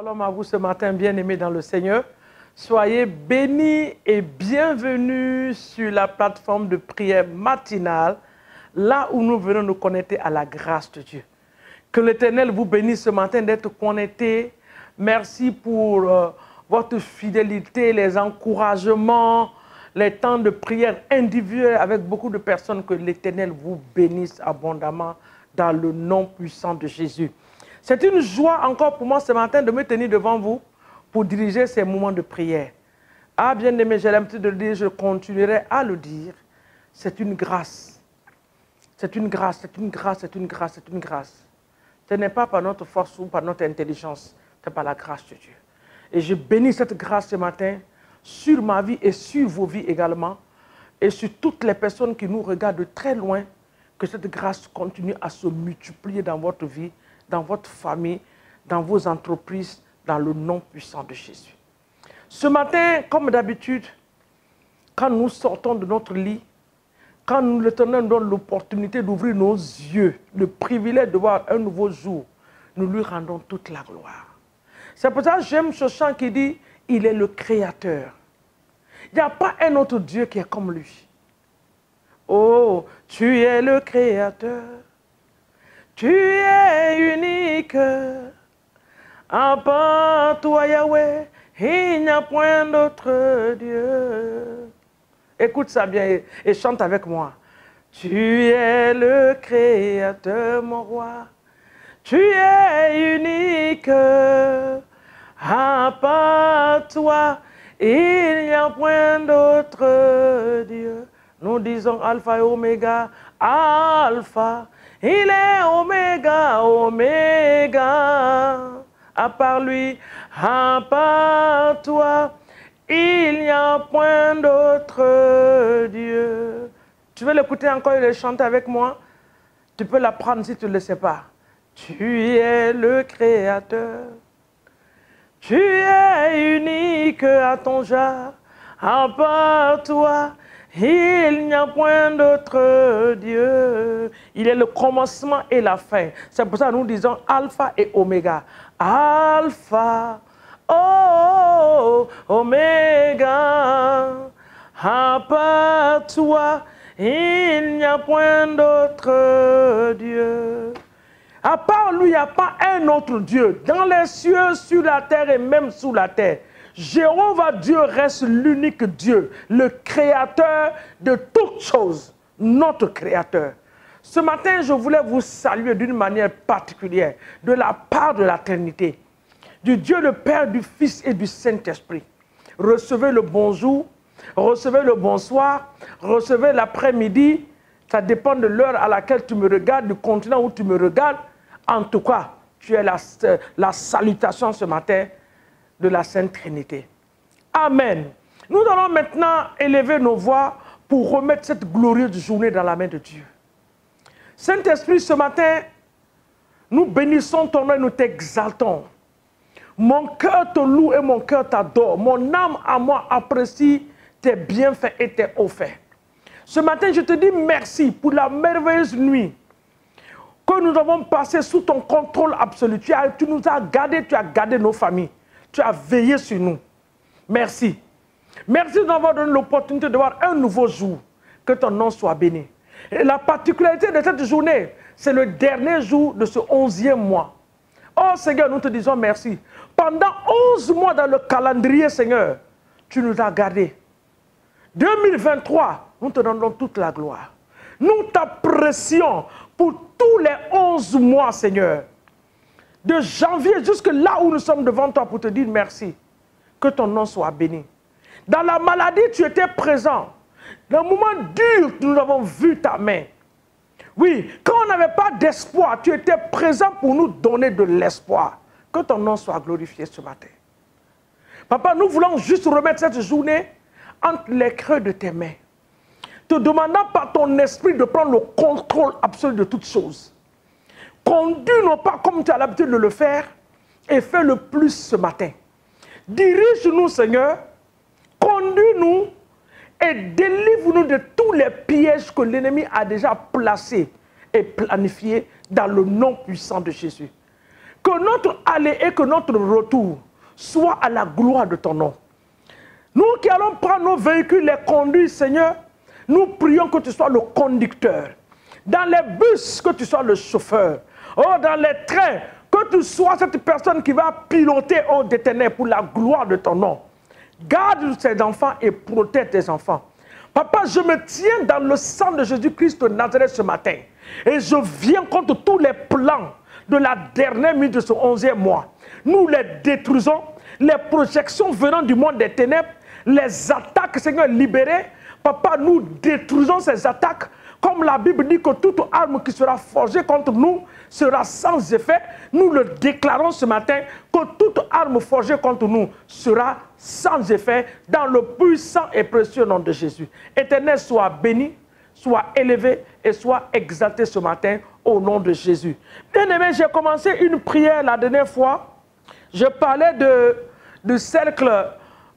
Shalom à vous ce matin, bien-aimés dans le Seigneur. Soyez bénis et bienvenus sur la plateforme de prière matinale, là où nous venons nous connecter à la grâce de Dieu. Que l'Éternel vous bénisse ce matin d'être connectés. Merci pour votre fidélité, les encouragements, les temps de prière individuels avec beaucoup de personnes. Que l'Éternel vous bénisse abondamment dans le nom puissant de Jésus. C'est une joie encore pour moi ce matin de me tenir devant vous pour diriger ces moments de prière. Ah, bien-aimé, j'ai l'habitude de le dire, je continuerai à le dire. C'est une grâce. C'est une grâce, c'est une grâce, c'est une grâce, c'est une grâce. Ce n'est pas par notre force ou par notre intelligence, c'est par la grâce de Dieu. Et je bénis cette grâce ce matin sur ma vie et sur vos vies également, et sur toutes les personnes qui nous regardent de très loin, que cette grâce continue à se multiplier dans votre vie, dans votre famille, dans vos entreprises, dans le nom puissant de Jésus. Ce matin, comme d'habitude, quand nous sortons de notre lit, quand l'Éternel nous donne l'opportunité d'ouvrir nos yeux, le privilège de voir un nouveau jour, nous lui rendons toute la gloire. C'est pour ça que j'aime ce chant qui dit « Il est le Créateur ». Il n'y a pas un autre Dieu qui est comme lui. Oh, tu es le Créateur. Tu es unique, à part toi Yahweh, il n'y a point d'autre Dieu. Écoute ça bien et chante avec moi. Tu es le Créateur, mon roi, tu es unique, à part toi, il n'y a point d'autre Dieu. Nous disons Alpha et Oméga, Alpha. Il est Oméga, Oméga, à part lui, à part toi, il n'y a point d'autre Dieu. Tu veux l'écouter encore et le chanter avec moi? Tu peux l'apprendre si tu ne le sais pas. Tu es le Créateur, tu es unique à ton genre, à part toi, il n'y a point d'autre Dieu. Il est le commencement et la fin. C'est pour ça que nous disons Alpha et Oméga. Alpha, oh, Oméga. À part toi, il n'y a point d'autre Dieu. À part lui, il n'y a pas un autre Dieu. Dans les cieux, sur la terre et même sous la terre. Jéhovah Dieu reste l'unique Dieu, le créateur de toutes choses, notre créateur. Ce matin, je voulais vous saluer d'une manière particulière, de la part de la Trinité, du Dieu le Père, du Fils et du Saint-Esprit. Recevez le bonjour, recevez le bonsoir, recevez l'après-midi, ça dépend de l'heure à laquelle tu me regardes, du continent où tu me regardes. En tout cas, tu es la salutation ce matin de la Sainte Trinité. Amen. Nous allons maintenant élever nos voix pour remettre cette glorieuse journée dans la main de Dieu. Saint-Esprit, ce matin, nous bénissons ton nom et nous t'exaltons. Mon cœur te loue et mon cœur t'adore. Mon âme à moi apprécie tes bienfaits et tes hauts faits. Ce matin, je te dis merci pour la merveilleuse nuit que nous avons passée sous ton contrôle absolu. Tu nous as gardés, tu as gardé nos familles. Tu as veillé sur nous. Merci. Merci de nous avoir donné l'opportunité de voir un nouveau jour. Que ton nom soit béni. Et la particularité de cette journée, c'est le dernier jour de ce 11e mois. Oh Seigneur, nous te disons merci. Pendant 11 mois dans le calendrier, Seigneur, tu nous as gardés. 2023, nous te donnons toute la gloire. Nous t'apprécions pour tous les 11 mois, Seigneur. De janvier jusque là où nous sommes devant toi pour te dire merci. Que ton nom soit béni. Dans la maladie, tu étais présent. Dans le moment dur, nous avons vu ta main. Oui, quand on n'avait pas d'espoir, tu étais présent pour nous donner de l'espoir. Que ton nom soit glorifié ce matin. Papa, nous voulons juste remettre cette journée entre les creux de tes mains. Te demandant par ton esprit de prendre le contrôle absolu de toutes choses. Conduis-nous pas comme tu as l'habitude de le faire et fais le plus ce matin. Dirige-nous, Seigneur, conduis-nous et délivre-nous de tous les pièges que l'ennemi a déjà placés et planifiés dans le nom puissant de Jésus. Que notre aller et que notre retour soit à la gloire de ton nom. Nous qui allons prendre nos véhicules, les conduire, Seigneur, nous prions que tu sois le conducteur. Dans les bus, que tu sois le chauffeur. Oh, dans les trains, que tu sois cette personne qui va piloter au détenir pour la gloire de ton nom. Garde tes enfants et protège tes enfants. Papa, je me tiens dans le sang de Jésus-Christ de Nazareth ce matin. Et je viens contre tous les plans de la dernière minute de ce 11e mois. Nous les détruisons. Les projections venant du monde des ténèbres, les attaques, Seigneur, libérées. Papa, nous détruisons ces attaques. Comme la Bible dit que toute arme qui sera forgée contre nous sera sans effet, nous le déclarons ce matin que toute arme forgée contre nous sera sans effet dans le puissant et précieux nom de Jésus. Éternel, sois béni, sois élevé et sois exalté ce matin au nom de Jésus. Bien-aimé, j'ai commencé une prière la dernière fois. Je parlais du cercle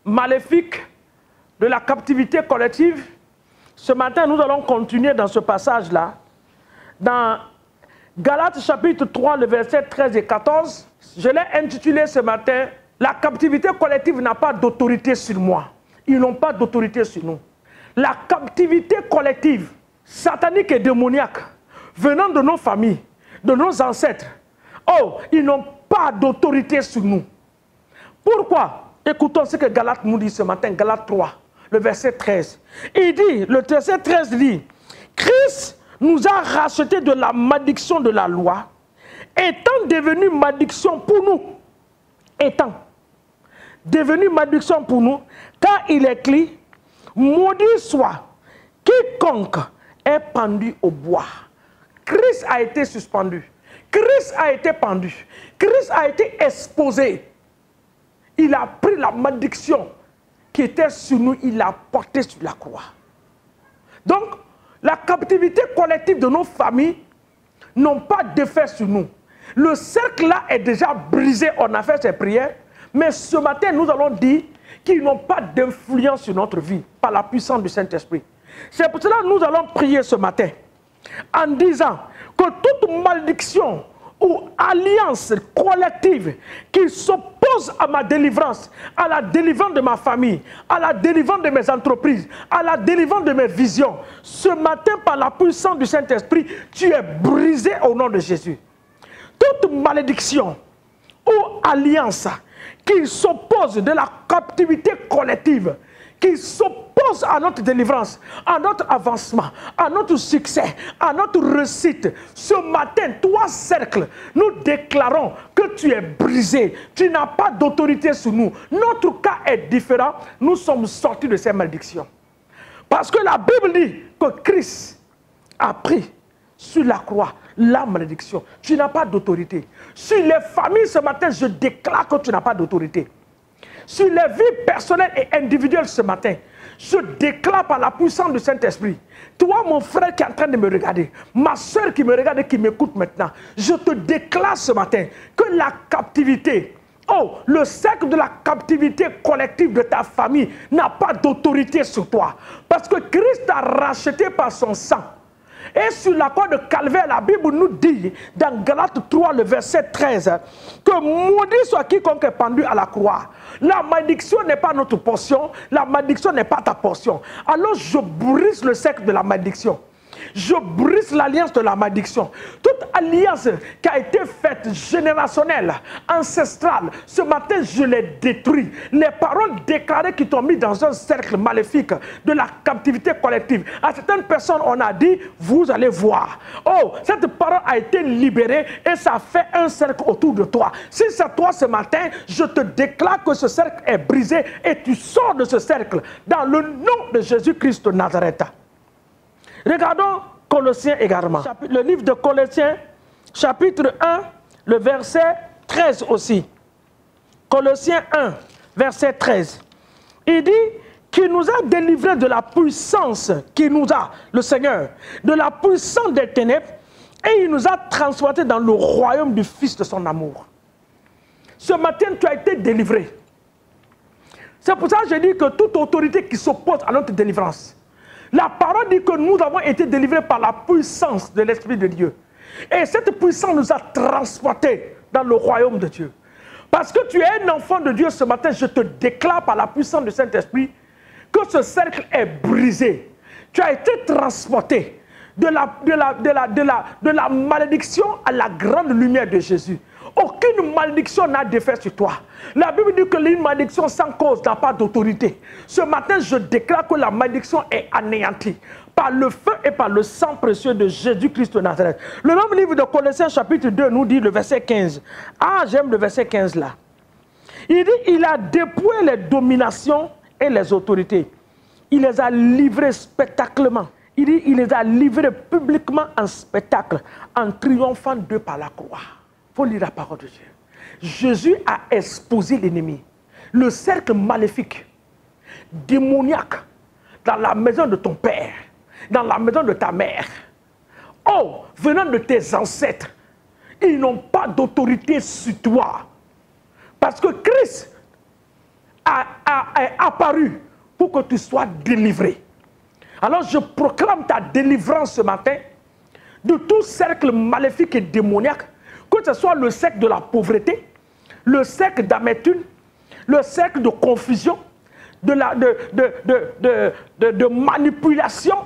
maléfique, de la captivité collective. Ce matin, nous allons continuer dans ce passage-là. Dans Galates chapitre 3, le verset 13 et 14, je l'ai intitulé ce matin « La captivité collective n'a pas d'autorité sur moi. Ils n'ont pas d'autorité sur nous. » La captivité collective, satanique et démoniaque, venant de nos familles, de nos ancêtres, oh, ils n'ont pas d'autorité sur nous. Pourquoi? Écoutons ce que Galates nous dit ce matin, Galates 3. Le verset 13. Il dit, le verset 13 dit, Christ nous a rachetés de la malédiction de la loi, étant devenu malédiction pour nous. Étant devenu malédiction pour nous, car il est écrit, maudit soit quiconque est pendu au bois. Christ a été suspendu. Christ a été pendu. Christ a été exposé. Il a pris la malédiction qui était sur nous, il l'a porté sur la croix. Donc, la captivité collective de nos familles n'ont pas d'effet sur nous. Le cercle là est déjà brisé, on a fait ces prières, mais ce matin, nous allons dire qu'ils n'ont pas d'influence sur notre vie par la puissance du Saint-Esprit. C'est pour cela que nous allons prier ce matin en disant que toute malédiction ou alliance collective qui s'oppose à ma délivrance, à la délivrance de ma famille, à la délivrance de mes entreprises, à la délivrance de mes visions, ce matin, par la puissance du Saint-Esprit, tu es brisé au nom de Jésus. Toute malédiction ou alliance qui s'oppose de la captivité collective, qui s'oppose à notre délivrance, à notre avancement, à notre succès, à notre réussite. Ce matin, toi, cercle, nous déclarons que tu es brisé. Tu n'as pas d'autorité sur nous. Notre cas est différent. Nous sommes sortis de ces malédictions. Parce que la Bible dit que Christ a pris sur la croix la malédiction. Tu n'as pas d'autorité. Sur les familles, ce matin, je déclare que tu n'as pas d'autorité. Sur les vies personnelles et individuelles ce matin, je déclare par la puissance du Saint-Esprit, toi mon frère qui est en train de me regarder, ma soeur qui me regarde et qui m'écoute maintenant, je te déclare ce matin que la captivité, oh, le cercle de la captivité collective de ta famille n'a pas d'autorité sur toi. Parce que Christ t'a racheté par son sang. Et sur la croix de Calvaire, la Bible nous dit, dans Galates 3, le verset 13, que maudit soit quiconque est pendu à la croix. La malédiction n'est pas notre portion, la malédiction n'est pas ta portion. Alors je brise le cercle de la malédiction. Je brise l'alliance de la malédiction. Toute alliance qui a été faite générationnelle, ancestrale, ce matin je les détruis. Les paroles déclarées qui t'ont mis dans un cercle maléfique de la captivité collective. À certaines personnes on a dit, vous allez voir. Oh, cette parole a été libérée et ça fait un cercle autour de toi. Si c'est toi ce matin, je te déclare que ce cercle est brisé et tu sors de ce cercle dans le nom de Jésus-Christ de Nazareth. Regardons Colossiens également. Le livre de Colossiens, chapitre 1, le verset 13 aussi. Colossiens 1, verset 13. Il dit qu'il nous a délivrés de la puissance qui nous a, le Seigneur, de la puissance des ténèbres, et il nous a transportés dans le royaume du Fils de son amour. Ce matin, tu as été délivré. C'est pour ça que je dis que toute autorité qui s'oppose à notre délivrance, la parole dit que nous avons été délivrés par la puissance de l'Esprit de Dieu. Et cette puissance nous a transportés dans le royaume de Dieu. Parce que tu es un enfant de Dieu ce matin, je te déclare par la puissance du Saint-Esprit que ce cercle est brisé. Tu as été transporté de la malédiction à la grande lumière de Jésus. Aucune malédiction n'a d'effet sur toi. La Bible dit que une malédiction sans cause n'a pas d'autorité. Ce matin, je déclare que la malédiction est anéantie par le feu et par le sang précieux de Jésus-Christ de Nazareth. Le même livre de Colossiens chapitre 2 nous dit le verset 15. Ah, j'aime le verset 15 là. Il dit, il a dépouillé les dominations et les autorités. Il les a livrées spectaclement. Il dit, il les a livrées publiquement en spectacle, en triomphant d'eux par la croix. Il faut lire la parole de Dieu. Jésus a exposé l'ennemi, le cercle maléfique, démoniaque, dans la maison de ton père, dans la maison de ta mère. Oh, venant de tes ancêtres, ils n'ont pas d'autorité sur toi. Parce que Christ est apparu pour que tu sois délivré. Alors je proclame ta délivrance ce matin de tout cercle maléfique et démoniaque, que ce soit le cercle de la pauvreté, le cercle d'amertume, le cercle de confusion, de manipulation.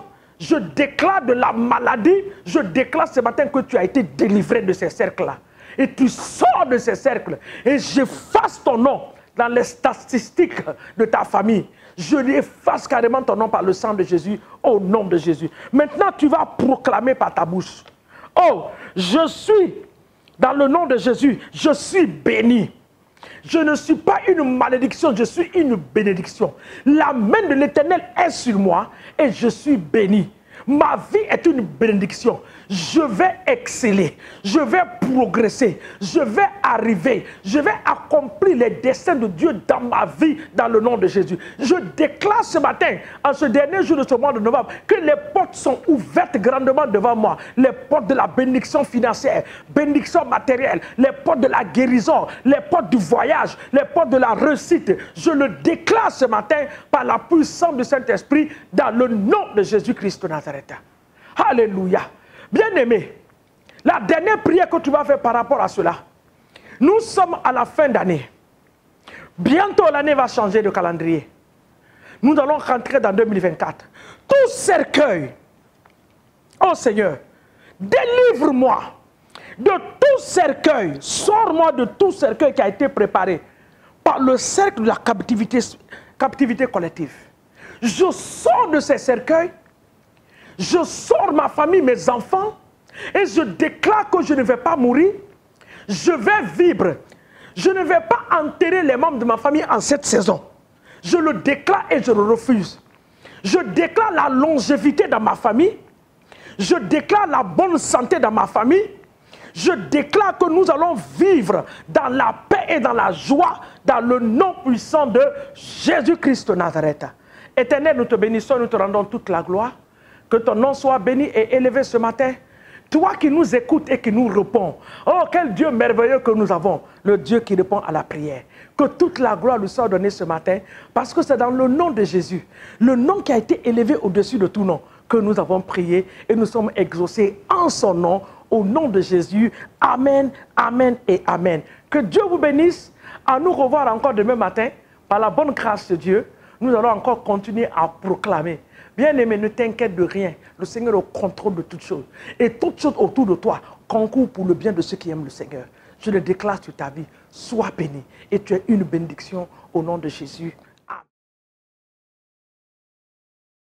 Je déclare de la maladie, je déclare ce matin que tu as été délivré de ces cercles-là. Et tu sors de ces cercles et j'efface ton nom dans les statistiques de ta famille. Je efface carrément ton nom par le sang de Jésus, au nom de Jésus. Maintenant, tu vas proclamer par ta bouche. Oh, je suis, dans le nom de Jésus, je suis béni. Je ne suis pas une malédiction, je suis une bénédiction. La main de l'Éternel est sur moi et je suis béni. Ma vie est une bénédiction. Je vais exceller, je vais progresser, je vais arriver, je vais accomplir les desseins de Dieu dans ma vie, dans le nom de Jésus. Je déclare ce matin, en ce dernier jour de ce mois de novembre, que les portes sont ouvertes grandement devant moi. Les portes de la bénédiction financière, bénédiction matérielle, les portes de la guérison, les portes du voyage, les portes de la réussite. Je le déclare ce matin par la puissance du Saint-Esprit dans le nom de Jésus-Christ de Nazareth. Alléluia. Bien-aimé, la dernière prière que tu vas faire par rapport à cela, nous sommes à la fin d'année. Bientôt l'année va changer de calendrier. Nous allons rentrer dans 2024. Tout cercueil, oh Seigneur, délivre-moi de tout cercueil, sors-moi de tout cercueil qui a été préparé par le cercle de la captivité collective. Je sors de ces cercueils. Je sors ma famille, mes enfants, et je déclare que je ne vais pas mourir. Je vais vivre. Je ne vais pas enterrer les membres de ma famille en cette saison. Je le déclare et je le refuse. Je déclare la longévité dans ma famille. Je déclare la bonne santé dans ma famille. Je déclare que nous allons vivre dans la paix et dans la joie, dans le nom puissant de Jésus-Christ de Nazareth. Éternel, nous te bénissons, nous te rendons toute la gloire. Que ton nom soit béni et élevé ce matin. Toi qui nous écoutes et qui nous réponds. Oh, quel Dieu merveilleux que nous avons. Le Dieu qui répond à la prière. Que toute la gloire lui soit donnée ce matin. Parce que c'est dans le nom de Jésus, le nom qui a été élevé au-dessus de tout nom, que nous avons prié et nous sommes exaucés en son nom. Au nom de Jésus. Amen, amen et amen. Que Dieu vous bénisse. À nous revoir encore demain matin. Par la bonne grâce de Dieu, nous allons encore continuer à proclamer. Bien-aimé, ne t'inquiète de rien. Le Seigneur est au contrôle de toutes choses. Et toutes choses autour de toi concourent pour le bien de ceux qui aiment le Seigneur. Je le déclare sur ta vie. Sois béni. Et tu es une bénédiction au nom de Jésus.